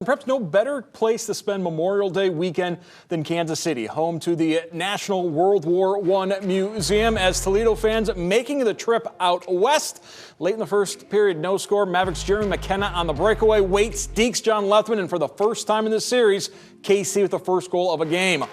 Perhaps no better place to spend Memorial Day weekend than Kansas City, home to the National World War I Museum, as Toledo fans making the trip out west. Late in the first period, no score. Mavericks Jeremy McKenna on the breakaway. Waits dekes John Lethman, and for the first time in this series, KC with the first goal of a game.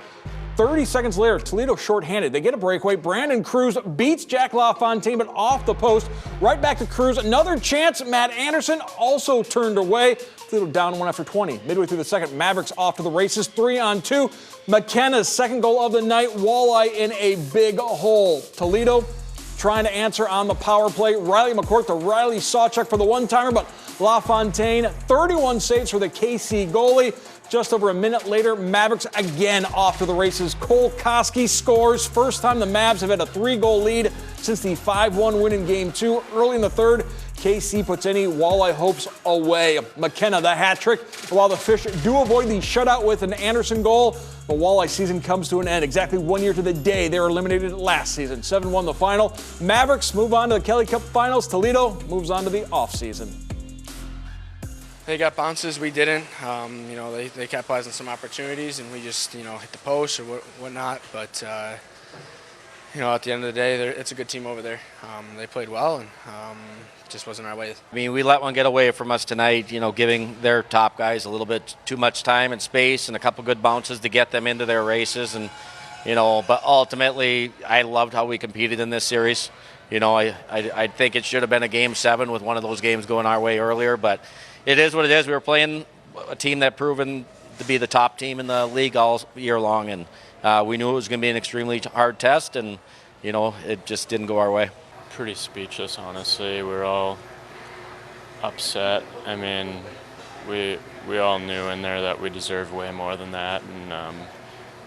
30 seconds later, Toledo shorthanded. They get a breakaway. Brandon Cruz beats Jack LaFontaine, but off the post. Right back to Cruz. Another chance. Matt Anderson also turned away. Toledo down 1 after 20. Midway through the second, Mavericks off to the races. 3-on-2. McKenna's second goal of the night. Walleye in a big hole. Toledo trying to answer on the power play. Riley McCourt to Riley Sawchuk for the one-timer, but LaFontaine, 31 saves for the KC goalie. Just over a minute later, Mavericks again off to the races. Cole Koski scores. First time the Mavs have had a 3-goal lead since the 5-1 win in Game 2. Early in the third, KC puts any Walleye hopes away. McKenna, the hat trick. While the Fish do avoid the shutout with an Anderson goal, the Walleye season comes to an end. Exactly 1 year to the day they were eliminated last season. 7-1 the final. Mavericks move on to the Kelly Cup Finals. Toledo moves on to the offseason. They got bounces, we didn't. They capitalized on some opportunities, and we just, hit the post or whatnot. But, at the end of the day, it's a good team over there. They played well, and just wasn't our way. I mean, we let one get away from us tonight, giving their top guys a little bit too much time and space and a couple good bounces to get them into their races. And, but ultimately, I loved how we competed in this series. I think it should have been a Game 7 with one of those games going our way earlier, but it is what it is. We were playing a team that proven to be the top team in the league all year long, and we knew it was going to be an extremely hard test, and, it just didn't go our way. Pretty speechless, honestly. We were all upset. I mean, we all knew in there that we deserved way more than that, and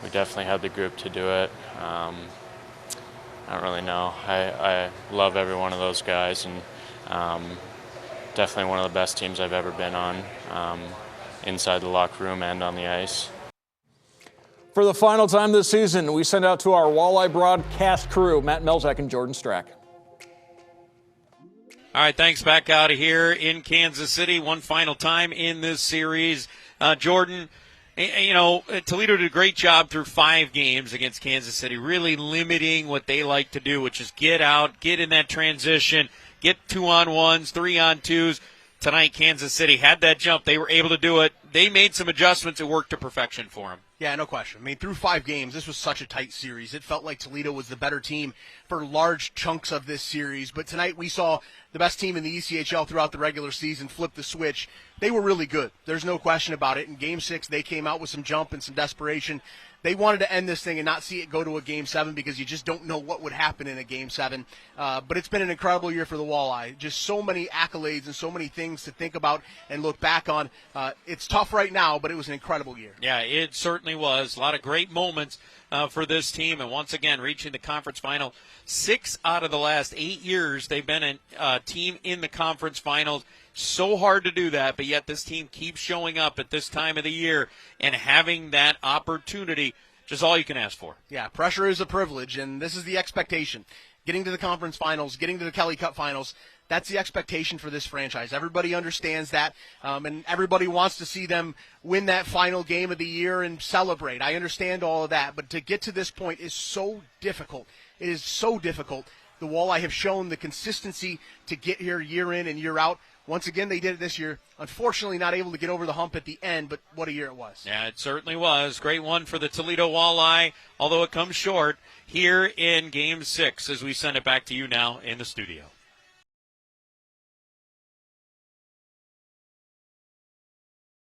we definitely had the group to do it. I don't really know. I love every one of those guys, and definitely one of the best teams I've ever been on, inside the locker room and on the ice. For the final time this season, we send out to our Walleye broadcast crew, Matt Melzak and Jordan Strack. All right, thanks. Back out of here in Kansas City, one final time in this series. Jordan, Toledo did a great job through 5 games against Kansas City, really limiting what they like to do, which is get out, get in that transition, get 2-on-1s, 3-on-2s. Tonight, Kansas City had that jump. They were able to do it. They made some adjustments. It worked to perfection for them. Yeah, no question. I mean, through 5 games, this was such a tight series. It felt like Toledo was the better team for large chunks of this series. But tonight we saw the best team in the ECHL throughout the regular season flip the switch. They were really good. There's no question about it. In Game 6, they came out with some jump and some desperation. They wanted to end this thing and not see it go to a Game 7 because you just don't know what would happen in a Game 7. But it's been an incredible year for the Walleye. Just so many accolades and so many things to think about and look back on. It's tough right now, but it was an incredible year. Yeah, it certainly was. A lot of great moments for this team. And once again, reaching the conference final. 6 out of the last 8 years, they've been a team in the conference finals. So hard to do that, but yet this team keeps showing up at this time of the year and having that opportunity, just all you can ask for. Yeah, pressure is a privilege, and this is the expectation. Getting to the conference finals, getting to the Kelly Cup finals, that's the expectation for this franchise. Everybody understands that, and everybody wants to see them win that final game of the year and celebrate. I understand all of that, but to get to this point is so difficult. It is so difficult. The Walleye have shown the consistency to get here year in and year out. Once again, they did it this year. Unfortunately, not able to get over the hump at the end, but what a year it was. Yeah, it certainly was. Great one for the Toledo Walleye, although it comes short here in Game 6 as we send it back to you now in the studio.